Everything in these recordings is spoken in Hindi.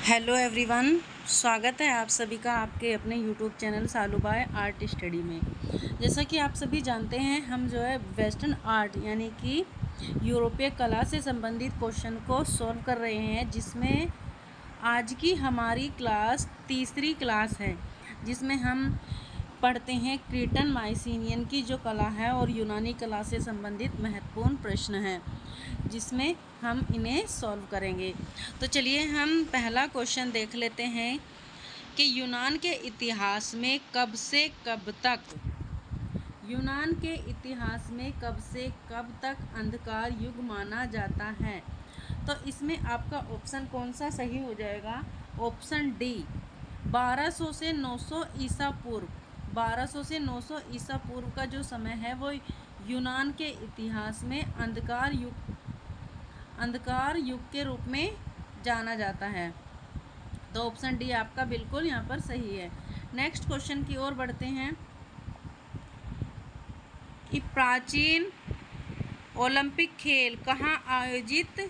हेलो एवरीवन, स्वागत है आप सभी का आपके अपने यूट्यूब चैनल सालू बाय आर्ट स्टडी में। जैसा कि आप सभी जानते हैं, हम जो है वेस्टर्न आर्ट यानी कि यूरोपीय कला से संबंधित क्वेश्चन को सॉल्व कर रहे हैं, जिसमें आज की हमारी क्लास तीसरी क्लास है, जिसमें हम पढ़ते हैं क्रीटन माइसिनियन की जो कला है और यूनानी कला से संबंधित महत्वपूर्ण प्रश्न हैं, जिसमें हम इन्हें सॉल्व करेंगे। तो चलिए हम पहला क्वेश्चन देख लेते हैं कि यूनान के इतिहास में कब से कब तक कब से कब तक अंधकार युग माना जाता है। तो इसमें आपका ऑप्शन कौन सा सही हो जाएगा? ऑप्शन डी, 1200 से 900 ईसा पूर्व। 1200 से 900 ईसा पूर्व का जो समय है वो यूनान के इतिहास में अंधकार युग के रूप में जाना जाता है। तो ऑप्शन डी आपका बिल्कुल यहाँ पर सही है। नेक्स्ट क्वेश्चन की ओर बढ़ते हैं कि प्राचीन ओलंपिक खेल कहाँ आयोजित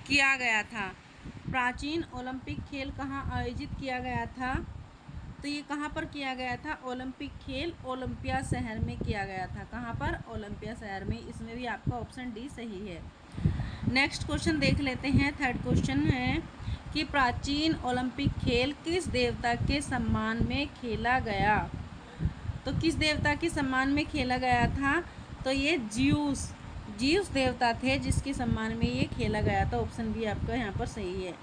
किया गया था। प्राचीन ओलंपिक खेल कहाँ आयोजित किया गया था? तो ये कहाँ पर किया गया था? ओलंपिक खेल ओलंपिया शहर में किया गया था। कहाँ पर? ओलंपिया शहर में। इसमें भी आपका ऑप्शन डी सही है। नेक्स्ट क्वेश्चन देख लेते हैं। थर्ड क्वेश्चन है कि प्राचीन ओलंपिक खेल किस देवता के सम्मान में खेला गया। तो किस देवता के सम्मान में खेला गया था? तो ये जीउस देवता थे जिसके सम्मान में ये खेला गया था। ऑप्शन बी आपका यहाँ पर सही है।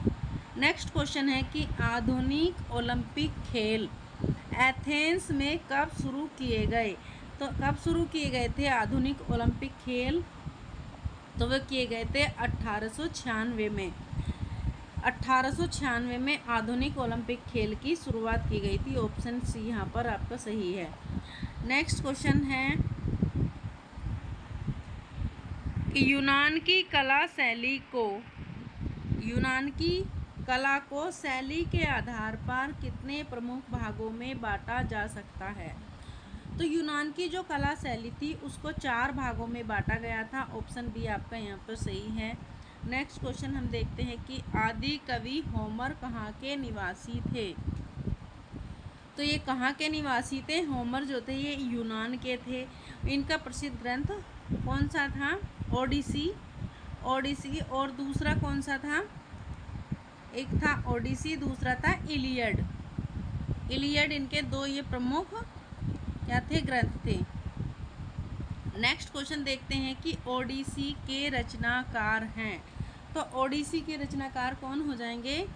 नेक्स्ट क्वेश्चन है कि आधुनिक ओलंपिक खेल एथेंस में कब शुरू किए गए। तो कब शुरू किए गए थे आधुनिक ओलंपिक खेल? तो वे किए गए थे 1896 में। 1896 में आधुनिक ओलंपिक खेल की शुरुआत की गई थी। ऑप्शन सी यहाँ पर आपका सही है। नेक्स्ट क्वेश्चन है कि यूनान की कला को शैली के आधार पर कितने प्रमुख भागों में बांटा जा सकता है। तो यूनान की जो कला शैली थी उसको 4 भागों में बांटा गया था। ऑप्शन बी आपका यहाँ पर सही है। नेक्स्ट क्वेश्चन हम देखते हैं कि आदि कवि होमर कहाँ के निवासी थे। तो ये कहाँ के निवासी थे? होमर जो थे ये यूनान के थे। इनका प्रसिद्ध ग्रंथ कौन सा था? ओडिसी। और दूसरा कौन सा था? एक था ओडिसी, दूसरा था इलियड। इनके 2 ये प्रमुख क्या थे? ग्रंथ थे। नेक्स्ट क्वेश्चन देखते हैं कि ओडिसी के रचनाकार हैं। तो ओडिसी के रचनाकार कौन हो जाएंगे?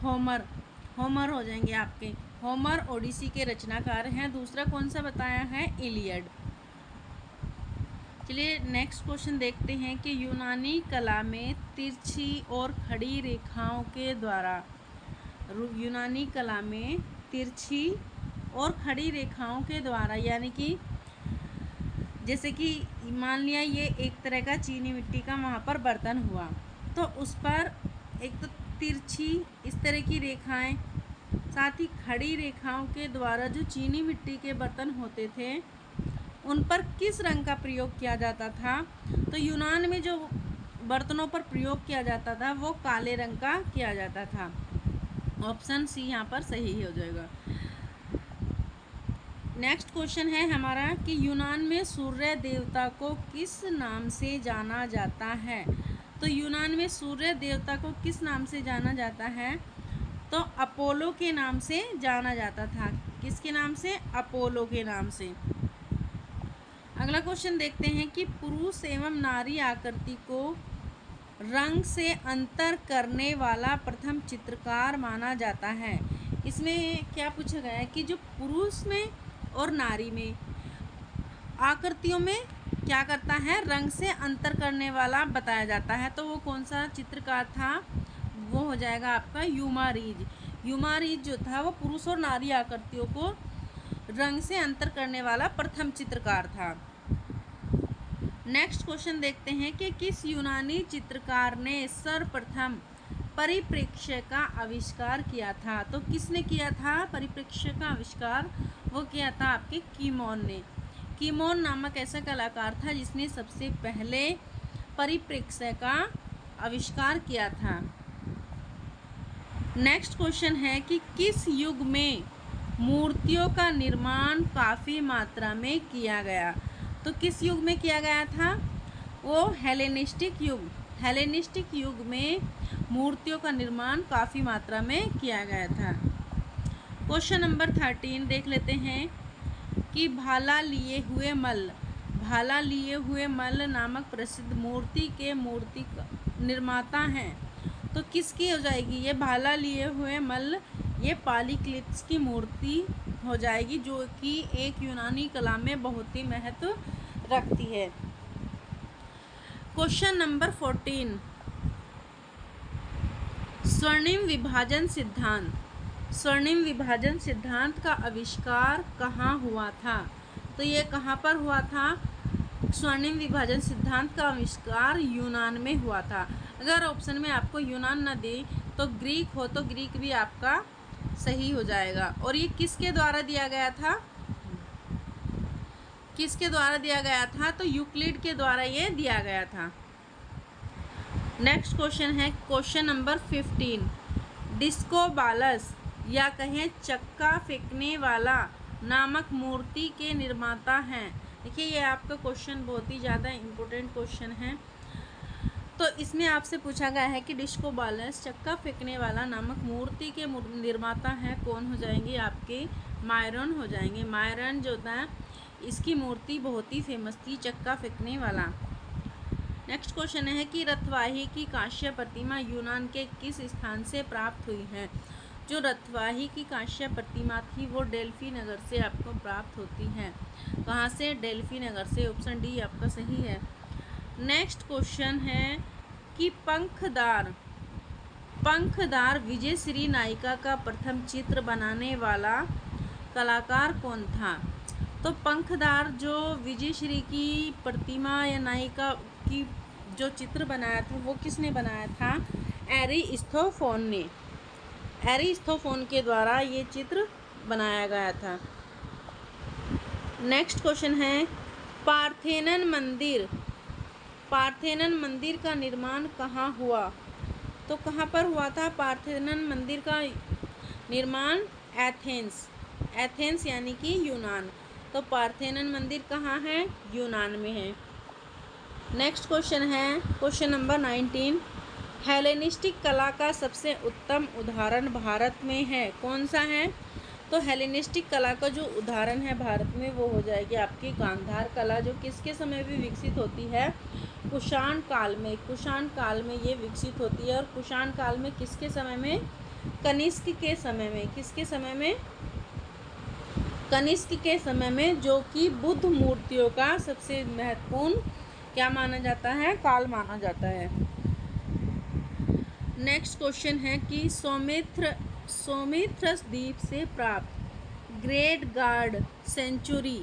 होमर हो जाएंगे आपके। होमर ओडिसी के रचनाकार हैं। दूसरा कौन सा बताया है? इलियड। चलिए नेक्स्ट क्वेश्चन देखते हैं कि यूनानी कला में तिरछी और खड़ी रेखाओं के द्वारा यानी कि जैसे कि मान लिया ये एक तरह का चीनी मिट्टी का वहाँ पर बर्तन हुआ, तो उस पर एक तो तिरछी इस तरह की रेखाएं, साथ ही खड़ी रेखाओं के द्वारा जो चीनी मिट्टी के बर्तन होते थे उन पर किस रंग का प्रयोग किया जाता था। तो यूनान में जो बर्तनों पर प्रयोग किया जाता था वो काले रंग का किया जाता था। ऑप्शन सी यहाँ पर सही हो जाएगा। नेक्स्ट क्वेश्चन है हमारा कि यूनान में सूर्य देवता को किस नाम से जाना जाता है। तो यूनान में सूर्य देवता को किस नाम से जाना जाता है? तो अपोलो के नाम से जाना जाता था। किसके नाम से? अपोलो के नाम से। अगला क्वेश्चन देखते हैं कि पुरुष एवं नारी आकृति को रंग से अंतर करने वाला प्रथम चित्रकार माना जाता है। इसमें क्या पूछा गया है कि जो पुरुष में और नारी में आकृतियों में क्या करता है? रंग से अंतर करने वाला बताया जाता है। तो वो कौन सा चित्रकार था? वो हो जाएगा आपका यूमारीज जो था वो पुरुष और नारी आकृतियों को रंग से अंतर करने वाला प्रथम चित्रकार था। नेक्स्ट क्वेश्चन देखते हैं कि किस यूनानी चित्रकार ने सर्वप्रथम परिप्रेक्ष्य का आविष्कार किया था। तो किसने किया था परिप्रेक्ष्य का आविष्कार? वो किया था आपके कीमोन ने। कीमोन नामक ऐसा कलाकार था जिसने सबसे पहले परिप्रेक्ष्य का आविष्कार किया था। नेक्स्ट क्वेश्चन है कि किस युग में मूर्तियों का निर्माण काफ़ी मात्रा में किया गया? तो किस युग में किया गया था? वो हेलेनिस्टिक युग। हेलेनिस्टिक युग में मूर्तियों का निर्माण काफ़ी मात्रा में किया गया था। क्वेश्चन नंबर 13 देख लेते हैं कि भाला लिए हुए मल्ल नामक प्रसिद्ध मूर्ति के मूर्ति निर्माता हैं। तो किसकी हो जाएगी ये भाला लिए हुए मल्ल? ये पॉलीक्लिप्स की मूर्ति हो जाएगी, जो कि एक यूनानी कला में बहुत ही महत्व रखती है। क्वेश्चन नंबर 14 स्वर्णिम विभाजन सिद्धांत का आविष्कार कहाँ हुआ था? तो ये कहाँ पर हुआ था? स्वर्णिम विभाजन सिद्धांत का आविष्कार यूनान में हुआ था। अगर ऑप्शन में आपको यूनान न दे तो ग्रीक हो तो ग्रीक भी आपका सही हो जाएगा। और ये किसके द्वारा दिया गया था? तो यूक्लिड के द्वारा ये दिया गया था। नेक्स्ट क्वेश्चन है क्वेश्चन नंबर 15 डिस्कोबालस या कहें चक्का फेंकने वाला नामक मूर्ति के निर्माता हैं। देखिए ये आपका क्वेश्चन बहुत ही ज़्यादा इम्पोर्टेंट क्वेश्चन है। तो इसमें आपसे पूछा गया है कि डिस्कोबालस चक्का फेंकने वाला नामक मूर्ति के निर्माता हैं, कौन हो जाएंगे? आपके मायरन हो जाएंगे। मायरन जो था इसकी मूर्ति बहुत ही फेमस थी, चक्का फेंकने वाला। नेक्स्ट क्वेश्चन है कि रथवाही की कांस्य प्रतिमा यूनान के किस स्थान से प्राप्त हुई है? जो रथवाही की कांस्य प्रतिमा थी वो डेल्फी नगर से आपको प्राप्त होती है। कहाँ से? डेल्फी नगर से। ऑप्शन डी आपका सही है। नेक्स्ट क्वेश्चन है कि पंखदार विजयश्री नायिका का प्रथम चित्र बनाने वाला कलाकार कौन था? तो पंखदार जो विजयश्री की प्रतिमा या नायिका की जो चित्र बनाया था वो किसने बनाया था? एरिस्थोफोन के द्वारा ये चित्र बनाया गया था। नेक्स्ट क्वेश्चन है पार्थेनन मंदिर का निर्माण कहाँ हुआ? तो कहाँ पर हुआ था पार्थेनन मंदिर का निर्माण? एथेंस यानी कि यूनान। तो पार्थेनन मंदिर कहाँ है? यूनान में है। नेक्स्ट क्वेश्चन है क्वेश्चन नंबर 19 हेलेनिस्टिक कला का सबसे उत्तम उदाहरण भारत में है, कौन सा है? तो हेलेनिस्टिक कला का जो उदाहरण है भारत में वो हो जाएगी आपकी गांधार कला, जो किसके समय भी विकसित होती है? कुषाण काल में ये विकसित होती है। और कुषाण काल में किसके समय में? कनिष्क के समय में। किसके समय में? कनिष्क के समय में, जो कि बुद्ध मूर्तियों का सबसे महत्वपूर्ण क्या माना जाता है? काल माना जाता है। नेक्स्ट क्वेश्चन है कि सोमेथ्रस द्वीप से प्राप्त ग्रेट गार्ड सेंचुरी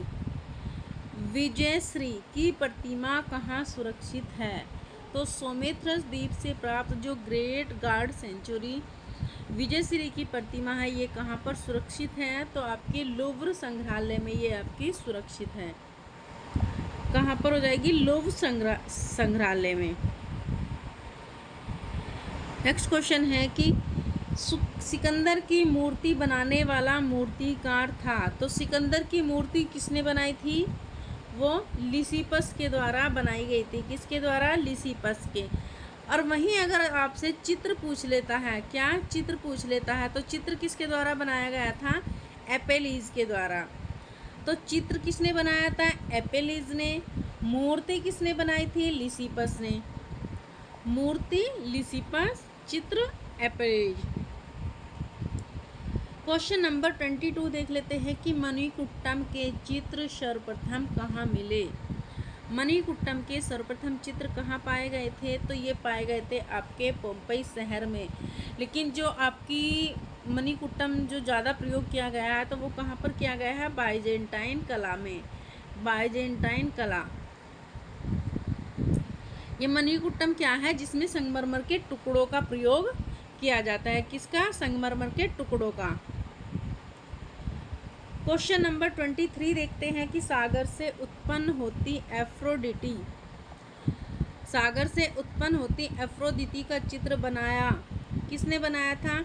विजयश्री की प्रतिमा कहाँ सुरक्षित है? तो सोमेथ्रस द्वीप से प्राप्त जो ग्रेट गार्ड सेंचुरी विजयश्री की प्रतिमा है ये कहाँ पर सुरक्षित है? तो आपके लुव्र संग्रहालय में ये आपकी सुरक्षित है। कहाँ पर हो जाएगी? लुव्र संग्रहालय में। नेक्स्ट क्वेश्चन है कि सिकंदर की मूर्ति बनाने वाला मूर्तिकार था। तो सिकंदर की मूर्ति किसने बनाई थी? वो लिसिपस के द्वारा बनाई गई थी। किसके द्वारा? लिसिपस के। और वहीं अगर आपसे चित्र पूछ लेता है, क्या चित्र पूछ लेता है, तो चित्र किसके द्वारा बनाया गया था? एपेलीज के द्वारा। तो चित्र किसने बनाया था? एपेलीज ने। मूर्ति किसने बनाई थी? लिसिपस ने। मूर्ति लिसिपस, चित्र एपेलीज। क्वेश्चन नंबर 22 देख लेते हैं कि मणिकुट्टम के चित्र सर्वप्रथम कहाँ मिले? मणिकुट्टम के सर्वप्रथम चित्र कहाँ पाए गए थे? तो ये पाए गए थे आपके पोम्पई शहर में। लेकिन जो आपकी मणिकुट्टम जो ज़्यादा प्रयोग किया गया है तो वो कहाँ पर किया गया है? बाइजेंटाइन कला में। बाइजेंटाइन कला। ये मणिकुट्टम क्या है? जिसमें संगमरमर के टुकड़ों का प्रयोग किया जाता है। किसका? संगमरमर के टुकड़ों का। क्वेश्चन नंबर 23 देखते हैं कि सागर से उत्पन्न होती एफ्रोडिटी का चित्र बनाया किसने बनाया था?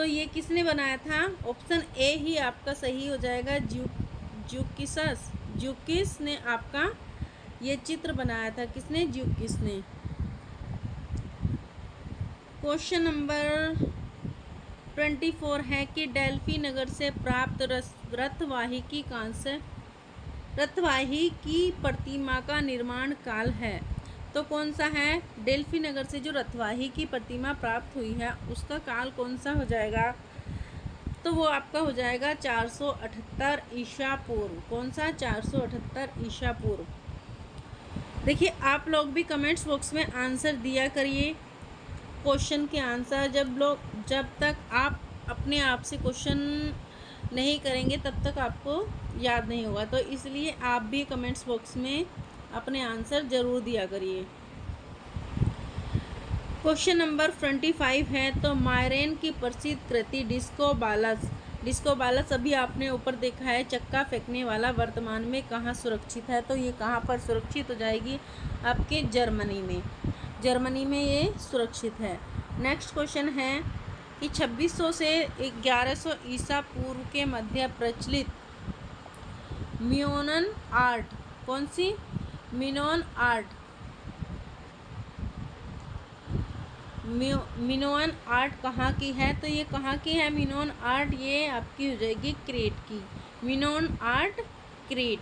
तो ये किसने बनाया था? ऑप्शन ए ही आपका सही हो जाएगा। ज्यूकिस ने आपका ये चित्र बनाया था। किसने? ज्यूकिस ने। क्वेश्चन नंबर 24 है कि डेल्फी नगर से प्राप्त रथवाही की प्रतिमा का निर्माण काल है, तो कौन सा है? डेल्फी नगर से जो रथवाही की प्रतिमा प्राप्त हुई है उसका काल कौन सा हो जाएगा? तो वो आपका हो जाएगा 478 ईसा पूर्व। कौन सा? 478 ईसा पूर्व। देखिए आप लोग भी कमेंट्स बॉक्स में आंसर दिया करिए, क्वेश्चन के आंसर। जब तक आप अपने आप से क्वेश्चन नहीं करेंगे तब तक आपको याद नहीं होगा, तो इसलिए आप भी कमेंट्स बॉक्स में अपने आंसर ज़रूर दिया करिए। क्वेश्चन नंबर 25 है, तो मायरेन की प्रसिद्ध कृति डिस्को बालस अभी आपने ऊपर देखा है, चक्का फेंकने वाला, वर्तमान में कहाँ सुरक्षित है? तो ये कहाँ पर सुरक्षित हो जाएगी? आपके जर्मनी में ये सुरक्षित है। नेक्स्ट क्वेश्चन है कि 2600 से 1100 ईसा पूर्व के मध्य प्रचलित मिनोअन आर्ट, कौन सी? मिनोअन आर्ट कहाँ की है? तो ये कहाँ की है मिनोअन आर्ट? ये आपकी हो जाएगी क्रेट की। Minoan art, crate.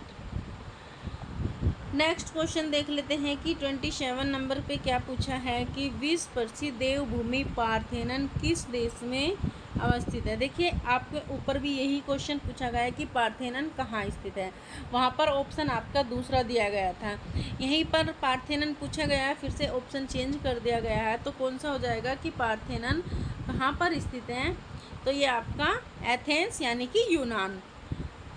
Next question देख लेते हैं कि 27 नंबर पे क्या पूछा है कि विश्व प्रसिद्ध देवभूमि पार्थेनन किस देश में अवस्थित है? देखिए आपके ऊपर भी यही क्वेश्चन पूछा गया है कि पार्थेनन कहाँ स्थित है। वहाँ पर ऑप्शन आपका दूसरा दिया गया था, यहीं पर पार्थेनन पूछा गया है, फिर से ऑप्शन चेंज कर दिया गया है। तो कौन सा हो जाएगा कि पार्थेनन कहाँ पर स्थित है? तो ये आपका एथेंस यानी कि यूनान,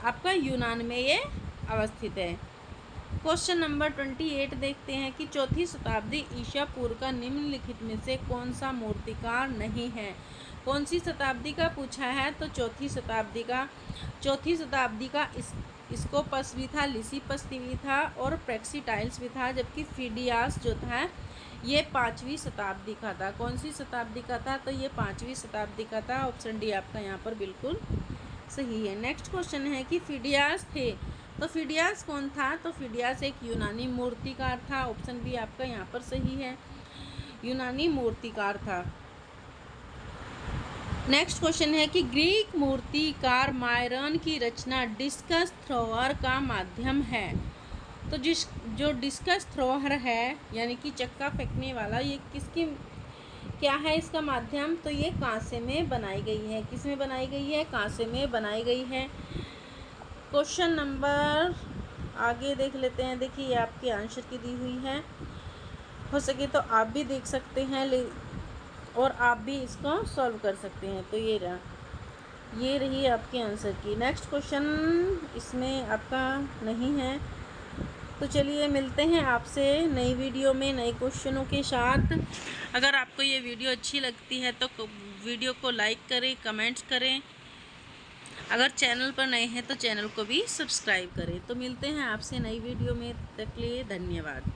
आपका यूनान में ये अवस्थित है। क्वेश्चन नंबर 28 देखते हैं कि 4वीं शताब्दी ईसा पूर्व का निम्नलिखित में से कौन सा मूर्तिकार नहीं है? कौन सी शताब्दी का पूछा है? तो 4वीं शताब्दी का स्कोपस भी था, लिसिपस भी था और प्रेक्सिटाइल्स भी था, जबकि फिडियास जो था ये 5वीं शताब्दी का था। कौन सी शताब्दी का था? तो ये 5वीं शताब्दी का था। ऑप्शन डी आपका यहाँ पर बिल्कुल सही है। नेक्स्ट क्वेश्चन है कि फिडियास थे, तो फिडियास कौन था? तो फिडियास एक यूनानी मूर्तिकार था। ऑप्शन बी आपका यहाँ पर सही है, यूनानी मूर्तिकार था। नेक्स्ट क्वेश्चन है कि ग्रीक मूर्तिकार मायरन की रचना डिस्कस थ्रोअर का माध्यम है। तो जो डिस्कस थ्रोअर है यानी कि चक्का फेंकने वाला, ये किसकी क्या है इसका माध्यम? तो ये कांसे में बनाई गई है। किस में बनाई गई है? कांसे में बनाई गई है। क्वेश्चन नंबर आगे देख लेते हैं। देखिए ये आपकी आंसर की दी हुई है, हो सके तो आप भी देख सकते हैं और आप भी इसको सॉल्व कर सकते हैं। तो ये रही आपके आंसर की। नेक्स्ट क्वेश्चन इसमें आपका नहीं है, तो चलिए मिलते हैं आपसे नई वीडियो में नए क्वेश्चनों के साथ। अगर आपको ये वीडियो अच्छी लगती है तो वीडियो को लाइक करें, कमेंट्स करें। अगर चैनल पर नए हैं तो चैनल को भी सब्सक्राइब करें। तो मिलते हैं आपसे नई वीडियो में, तक के लिए धन्यवाद।